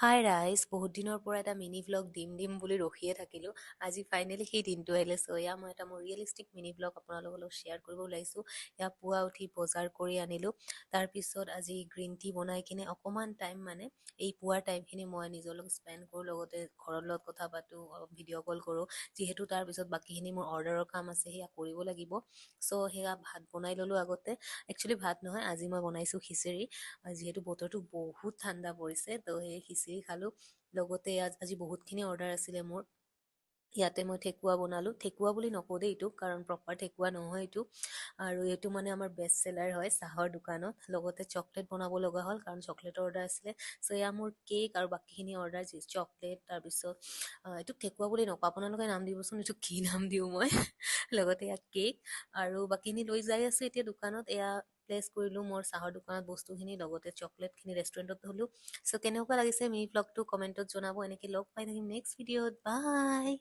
হাই ৰাইজ, বহুত দিনৰ পৰা এটা মিনি ভ্লগ দিম বুলি ৰখিয়ে থাকিলোঁ। আজি ফাইনেলি সেই দিনটো আহিলে। চ' এয়া মই এটা মোৰ ৰিয়েলিষ্টিক মিনি ভ্লগ আপোনালোকৰ লগত শ্বেয়াৰ কৰিব ওলাইছোঁ। এয়া পুৱা উঠি বজাৰ কৰি আনিলোঁ। তাৰপিছত আজি গ্ৰীণ টি বনাই কিনে অকণমান টাইম এই পুৱাৰ টাইমখিনি মই নিজৰ লগত স্পেণ্ড কৰোঁ, লগতে ঘৰৰ লগত কথা পাতোঁ, অলপ ভিডিঅ' কল কৰোঁ। যিহেতু তাৰপিছত বাকীখিনি মোৰ অৰ্ডাৰৰ কাম আছে, সেয়া কৰিব লাগিব। চ' সেয়া ভাত বনাই ল'লোঁ আগতে। একচুৱেলি ভাত নহয়, আজি মই বনাইছোঁ খিচিৰি। যিহেতু বতৰটো বহুত ঠাণ্ডা পৰিছে, তো সেই খিচিৰি খালোঁ। লগতে আজি বহুতখিনি অৰ্ডাৰ আছিলে মোৰ। ইয়াতে মই ঠেকুৱা বনালোঁ। ঠেকুৱা বুলি নকওঁ দেই এইটো, কাৰণ প্ৰপাৰ ঠেকুৱা নহয় এইটো। আৰু এইটো আমাৰ বেষ্ট চেলাৰ হয় চাহৰ দোকানত। লগতে চকলেট বনাব লগা হ'ল, কাৰণ চকলেটৰ অৰ্ডাৰ আছিলে। চ' এয়া মোৰ কেক আৰু বাকীখিনি অৰ্ডাৰ, চকলেট, তাৰপিছত এইটোক ঠেকুৱা বুলি নকওঁ, আপোনালোকে নাম দিবচোন এইটো কি নাম দিওঁ মই। লগতে এয়া কেক আৰু বাকীখিনি লৈ যাই আছোঁ এতিয়া দোকানত। এয়া প্লেচ কৰিলোঁ মোৰ চাহৰ দোকানত বস্তুখিনি, লগতে চকলেটখিনি ৰেষ্টুৰেণ্টত থলোঁ। চ' কেনেকুৱা লাগিছে মিনি ভ্লগটো কমেণ্টত জনাব। এনেকৈ লগ পাই থাকিম নেক্সট ভিডিঅ'ত। বাই।